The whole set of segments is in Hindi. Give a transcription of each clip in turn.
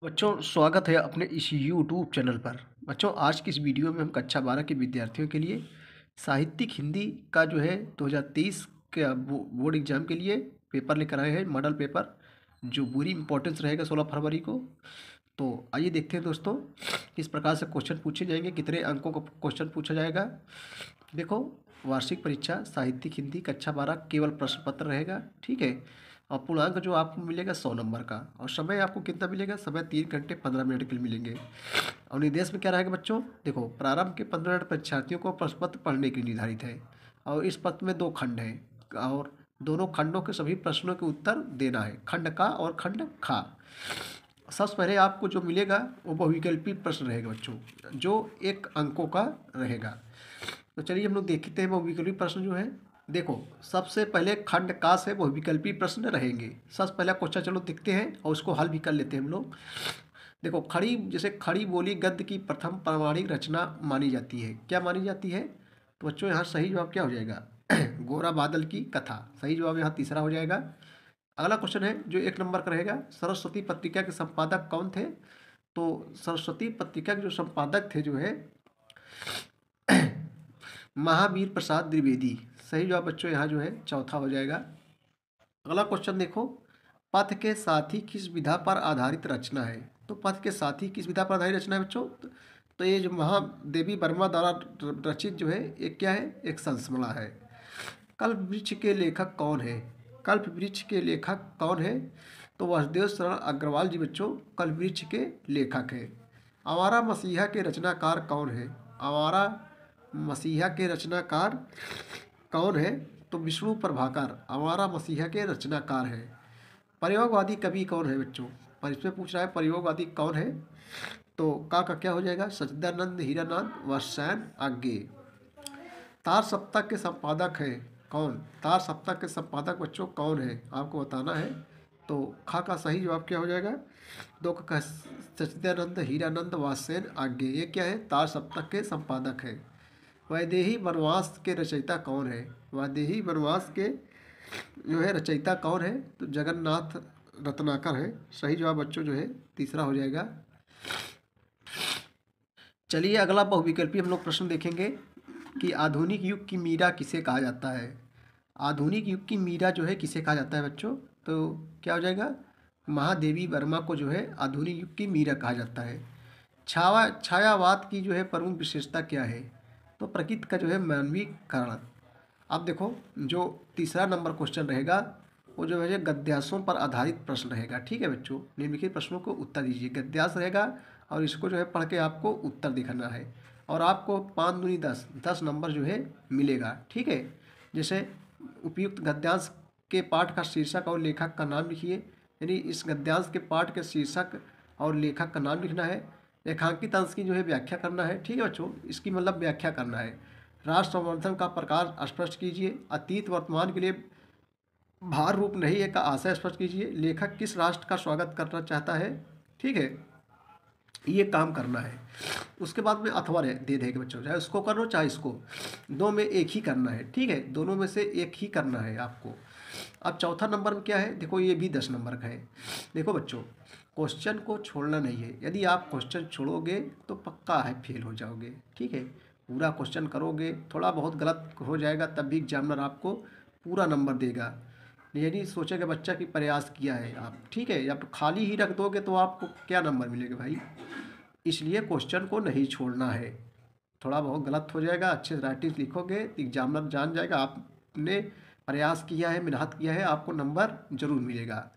बच्चों, स्वागत है अपने इस यूट्यूब चैनल पर। बच्चों, आज की इस वीडियो में हम कक्षा 12 के विद्यार्थियों के लिए साहित्यिक हिंदी का जो है 2023 के बोर्ड एग्जाम के लिए पेपर लेकर आए हैं, मॉडल पेपर जो पूरी इंपॉर्टेंस रहेगा 16 फरवरी को। तो आइए देखते हैं दोस्तों, किस प्रकार से क्वेश्चन पूछे जाएंगे, कितने अंकों का क्वेश्चन पूछा जाएगा। देखो, वार्षिक परीक्षा साहित्यिक हिंदी कक्षा 12 केवल प्रश्न पत्र रहेगा, ठीक है। और पूर्णांक जो आपको मिलेगा 100 नंबर का, और समय आपको कितना मिलेगा, समय 3 घंटे 15 मिनट के लिए मिलेंगे। और निर्देश में क्या रहेगा बच्चों, देखो, प्रारंभ के 15 मिनट परीक्षार्थियों को प्रश्न पत्र पढ़ने के लिए निर्धारित है। और इस पत्र में 2 खंड हैं, और दोनों खंडों के सभी प्रश्नों के उत्तर देना है, खंड का और खंड खा। सबसे पहले आपको जो मिलेगा वो बहुविकल्पी प्रश्न रहेगा बच्चों, जो 1 अंकों का रहेगा। तो चलिए हम लोग देखते हैं बहुविकल्पी प्रश्न जो है। देखो, सबसे पहले खंड का से बहुविकल्पी प्रश्न रहेंगे। सबसे पहला क्वेश्चन चलो देखते हैं और उसको हल भी कर लेते हैं हम लोग। देखो, जैसे खड़ी बोली गद्य की प्रथम प्रामाणिक रचना मानी जाती है। क्या मानी जाती है? तो बच्चों यहाँ सही जवाब क्या हो जाएगा? गोरा बादल की कथा। सही जवाब यहाँ तीसरा हो जाएगा। अगला क्वेश्चन है जो 1 नंबर का रहेगा, सरस्वती पत्रिका के संपादक कौन थे? तो सरस्वती पत्रिका के जो संपादक थे जो है महावीर प्रसाद द्विवेदी। सही जवाब बच्चों यहाँ जो है चौथा हो जाएगा। अगला क्वेश्चन देखो, पथ के साथी किस विधा पर आधारित रचना है? तो पथ के साथी किस विधा पर आधारित रचना है बच्चों? तो ये जो महादेवी वर्मा द्वारा रचित जो है, एक क्या है, एक संस्मरण है। कल्प वृक्ष के लेखक कौन है? कल्प वृक्ष के लेखक कौन है? तो वासुदेव शरण अग्रवाल जी बच्चों कल्प वृक्ष के लेखक है। आवारा मसीहा के रचनाकार कौन है? आवारा मसीहा के रचनाकार कौन है? तो विष्णु प्रभाकर आवारा मसीहा के रचनाकार है। प्रयोगवादी कवि कौन है बच्चों? पर इसमें पूछ रहा है प्रयोगवादी कौन है, तो का क्या हो जाएगा? सच्चिदानंद हीरानंद व सैन आज्ञे। तार सप्ताह के संपादक है कौन? तार सप्ताह के संपादक बच्चों कौन है, आपको बताना है। तो खा का सही जवाब क्या हो जाएगा? 2 का सच्चिदानंद हीरानंद व सैन आज्ञे। ये क्या है? तार सप्ताह के संपादक है। वैदेही वनवास के रचयिता कौन है? वैदेही वनवास के जो है रचयिता कौन है? तो जगन्नाथ रत्नाकर है। सही जवाब बच्चों जो है तीसरा हो जाएगा। चलिए अगला बहुविकल्पी हम लोग प्रश्न देखेंगे कि आधुनिक युग की मीरा किसे कहा जाता है? आधुनिक युग की मीरा जो है किसे कहा जाता है बच्चों? तो क्या हो जाएगा? महादेवी वर्मा को जो है आधुनिक युग की मीरा कहा जाता है। छायावाद की जो है प्रमुख विशेषता क्या है? तो प्रकृति का जो है मानवीकरण। अब देखो, जो तीसरा नंबर क्वेश्चन रहेगा वो जो है गद्यांशों पर आधारित प्रश्न रहेगा, ठीक है बच्चों। निम्नलिखित प्रश्नों को उत्तर दीजिए, गद्यांश रहेगा और इसको जो है पढ़ के आपको उत्तर दिखाना है। और आपको 5 दूनी 10 नंबर जो है मिलेगा, ठीक है। जैसे उपयुक्त गद्यांश के पाठ का शीर्षक और लेखक का नाम लिखिए, यानी इस गद्यांश के पाठ के शीर्षक और लेखक का नाम लिखना है। रेखांकित अंश की जो है व्याख्या करना है, ठीक है बच्चों, इसकी मतलब व्याख्या करना है। राष्ट्र संवर्धन का प्रकार स्पष्ट कीजिए। अतीत वर्तमान के लिए भार रूप नहीं है का आशय स्पष्ट कीजिए। लेखक किस राष्ट्र का स्वागत करना चाहता है, ठीक है, ये काम करना है। उसके बाद में अथवा दे देंगे बच्चों, चाहे उसको करो चाहे इसको, दो में एक ही करना है, ठीक है, दोनों में से एक ही करना है आपको। अब चौथा नंबर में क्या है, देखो ये भी 10 नंबर का है। देखो बच्चों, क्वेश्चन को छोड़ना नहीं है। यदि आप क्वेश्चन छोड़ोगे तो पक्का है फेल हो जाओगे, ठीक है। पूरा क्वेश्चन करोगे, थोड़ा बहुत गलत हो जाएगा तब भी एग्जामिनर आपको पूरा नंबर देगा। यदि सोचेगा बच्चा कि प्रयास किया है आप, ठीक है, या तो खाली ही रख दोगे तो आपको क्या नंबर मिलेगा भाई। इसलिए क्वेश्चन को नहीं छोड़ना है। थोड़ा बहुत गलत हो जाएगा, अच्छे से राइटिंग लिखोगे तो एग्जामिनर जान जाएगा आपने प्रयास किया है, मेहनत किया है, आपको नंबर जरूर मिलेगा।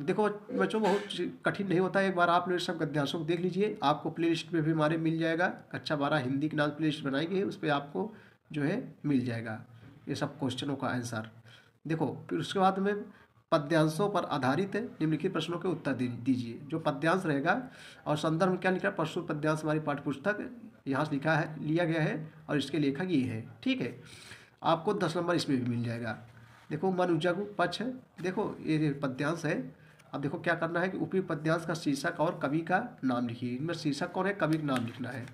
देखो बच्चों, बहुत कठिन नहीं होता है। एक बार आप लोग सब गद्यांशों को देख लीजिए, आपको प्ले लिस्ट में भी हमारे मिल जाएगा। कक्षा 12 हिंदी के नाम प्ले लिस्ट बनाई गई है, उस पर आपको जो है मिल जाएगा ये सब क्वेश्चनों का आंसर। देखो, फिर उसके बाद में पद्यांशों पर आधारित निम्नलिखित प्रश्नों के उत्तर दीजिए। जो पद्यांश रहेगा और संदर्भ में क्या लिखा है, प्रस्तुत पद्यांश हमारी पाठ्यपुस्तक यहाँ से लिखा है, लिया गया है और इसके लेखक ये है, ठीक है। आपको 10 नंबर इसमें भी मिल जाएगा। देखो, मन उजग पक्ष है, देखो ये पद्यांश है। अब देखो क्या करना है कि उपयुक्त पद्यांश का शीर्षक और कवि का नाम लिखिए। इनमें शीर्षक कौन है, कवि का नाम लिखना है।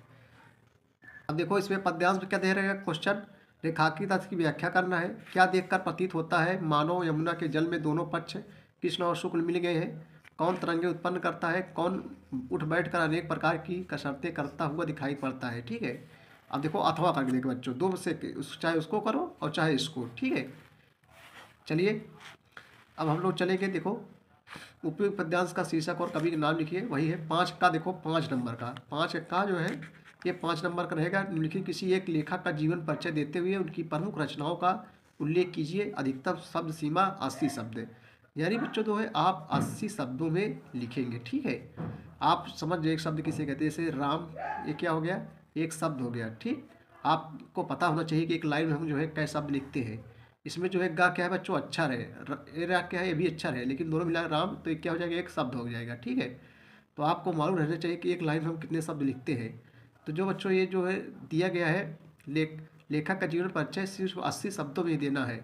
अब देखो इसमें पद्यांश में क्या दे रहे हैं क्वेश्चन, रेखांकित अर्थ की व्याख्या करना है। क्या देखकर प्रतीत होता है, मानो यमुना के जल में दोनों पक्ष कृष्ण और शुक्ल मिल गए हैं। कौन तरंगे उत्पन्न करता है, कौन उठ बैठ कर अनेक प्रकार की कसरतें करता हुआ दिखाई पड़ता है। ठीक है, अब देखो अथवा करके देखो बच्चों, दो में से चाहे उसको करो और चाहे इसको। ठीक है, चलिए अब हम लोग चलेंगे। देखो उपयुक्त पद्यांश का शीर्षक और कवि का नाम लिखिए, वही है 5 का। देखो 5 नंबर का, 5 का जो है ये 5 नंबर का रहेगा। निम्नलिखित किसी एक लेखक का जीवन परिचय देते हुए उनकी प्रमुख रचनाओं का उल्लेख कीजिए। अधिकतम शब्द सीमा 80 शब्द। यानी बच्चों जो है आप 80 शब्दों में लिखेंगे। ठीक है, आप समझ जाए एक शब्द किसे कहते हैं। जैसे राम, ये क्या हो गया, एक शब्द हो गया। ठीक, आपको पता होना चाहिए कि एक लाइन में हम जो है कै शब्द लिखते हैं। इसमें जो है गा क्या है बच्चों, अक्षर है। ए रा क्या है, ये भी अक्षर है, लेकिन दोनों मिला राम तो एक क्या हो जाएगा, एक शब्द हो जाएगा। ठीक है, तो आपको मालूम रहना चाहिए कि एक लाइन में हम कितने शब्द लिखते हैं। तो जो बच्चों ये जो है दिया गया है लेखक का जीवन परिचय सिर्फ 80 शब्दों में ही देना है।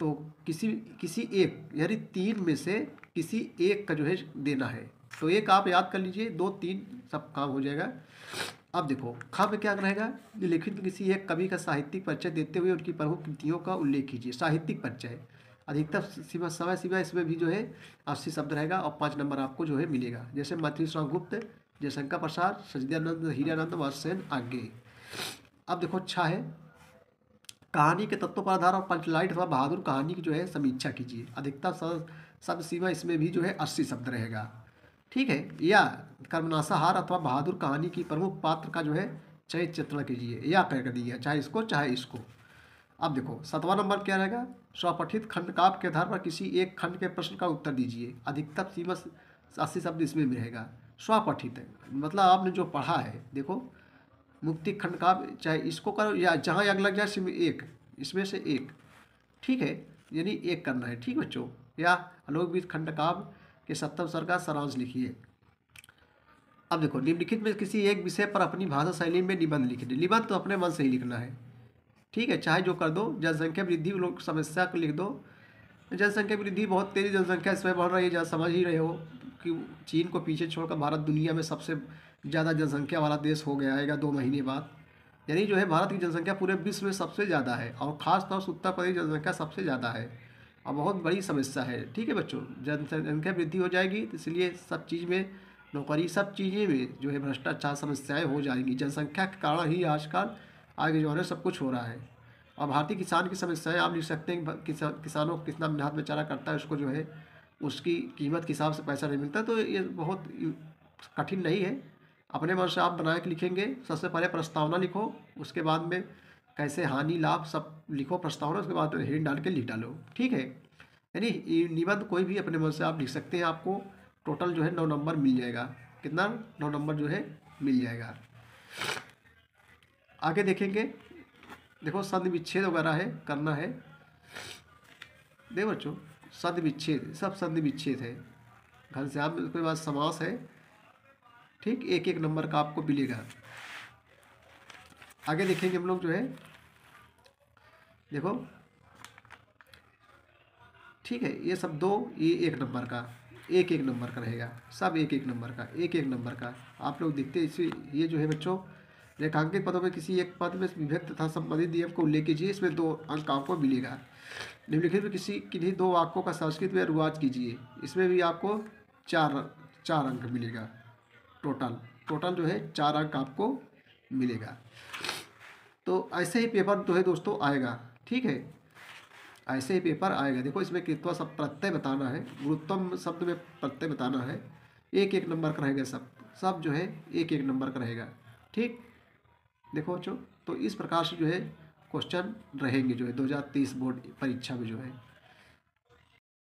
तो किसी किसी एक यानी 3 में से किसी एक का जो है देना है। तो एक आप याद कर लीजिए, 2 3 सब काम हो जाएगा। अब देखो खा में क्या रहेगा, लिखित किसी एक कवि का साहित्यिक परिचय देते हुए उनकी प्रमुख कृतियों का उल्लेख कीजिए। साहित्यिक परिचय अधिकतर सीमा समय सीमा इसमें भी जो है 80 शब्द रहेगा और 5 नंबर आपको जो है मिलेगा। जैसे मैथिली श्रवण गुप्त, जयशंकर प्रसाद, सच्चिदानंद, हीरानंद, वात्स्यन आगे। अब देखो अच्छा है, कहानी के तत्वों पर आधार और पंचलाइट अथवा बहादुर कहानी की जो है समीक्षा कीजिए। अधिकतर शब्द सीमा इसमें भी जो है 80 शब्द रहेगा। ठीक है, या कर्मनाशा हार अथवा बहादुर कहानी की प्रमुख पात्र का जो है चरित्र चित्रण कीजिए, या कर दिया चाहे इसको चाहे इसको। अब देखो 7वां नंबर क्या रहेगा, स्वपठित खंड काव्य के आधार पर किसी एक खंड के प्रश्न का उत्तर दीजिए। अधिकतम सीमा 80 शब्द इसमें भी रहेगा। स्वपठित है मतलब आपने जो पढ़ा है। देखो मुक्ति खंड काव्य चाहे इसको करो या जहाँ आग लग जाए इसमें एक, इसमें से एक। ठीक है, यानी एक करना है। ठीक बच्चों, या आलोकविद खंड काव्य के 7वें स्वर का सारांश लिखिए। अब देखो निम्नलिखित में किसी एक विषय पर अपनी भाषा शैली में निबंध लिखिए। निबंध तो अपने मन से ही लिखना है। ठीक है, चाहे जो कर दो। जनसंख्या वृद्धि लोग समस्या को लिख दो। जनसंख्या वृद्धि बहुत तेज़ी जनसंख्या इसमें बढ़ रही है, जहाँ समझ ही रहे हो कि चीन को पीछे छोड़कर भारत दुनिया में सबसे ज़्यादा जनसंख्या वाला देश हो गया है 2 महीने बाद। यानी जो है भारत की जनसंख्या पूरे विश्व में सबसे ज़्यादा है और ख़ास तौर से उत्तर प्रदेश जनसंख्या सबसे ज़्यादा है और बहुत बड़ी समस्या है। ठीक है बच्चों, जनसंख्या वृद्धि हो जाएगी तो इसलिए सब चीज़ में नौकरी, सब चीज़ें में जो है भ्रष्टाचार समस्याएँ हो जाएंगी। जनसंख्या के कारण ही आजकल आगे जो है सब कुछ हो रहा है। और भारतीय किसान की समस्याएं आप लिख सकते हैं। किसानों को कितना मेहनत बेचारा करता है, उसको जो है उसकी कीमत के हिसाब से पैसा नहीं मिलता। तो ये बहुत कठिन नहीं है, अपने मन से आप बना के लिखेंगे। सबसे पहले प्रस्तावना लिखो, उसके बाद में कैसे हानि लाभ सब लिखो प्रस्तावना, उसके बाद हेडिंग डाल के लिख डालो। ठीक है, यानी निबंध कोई भी अपने मन से आप लिख सकते हैं। आपको टोटल जो है 9 नंबर मिल जाएगा। कितना, 9 नंबर जो है मिल जाएगा। आगे देखेंगे। देखो संधि विच्छेद वगैरह है, करना है। देखो बच्चों संधि विच्छेद, सब संधि विच्छेद है। घनश्याम उसके बाद समास है। ठीक, एक एक नंबर का आपको मिलेगा। आगे देखेंगे हम लोग जो है। देखो ठीक है, ये सब 2, ये 1 नंबर का, एक एक नंबर का रहेगा। सब एक एक नंबर का, एक एक नंबर का आप लोग देखते हैं। इसी ये जो है बच्चों रेखांकित पदों में किसी एक पद में विभक्त तथा संबंधित नियम को उल्लेख कीजिए। इसमें 2 अंक आपको मिलेगा। निम्नलिखित में किसी किन्हीं 2 वाक्यों का संस्कृत में अनुवाद कीजिए। इसमें भी आपको 4 अंक मिलेगा। टोटल जो है 4 अंक आपको मिलेगा। तो ऐसे ही पेपर जो है दोस्तों आएगा। ठीक है, ऐसे ही पेपर आएगा। देखो इसमें कितना सब प्रत्यय बताना है, गुरुत्तम शब्द में प्रत्यय बताना है। एक एक नंबर का रहेगा। सब जो है एक एक नंबर का रहेगा। ठीक, देखो बच्चों तो इस प्रकार से जो है क्वेश्चन रहेंगे जो है 2023 बोर्ड परीक्षा में जो है।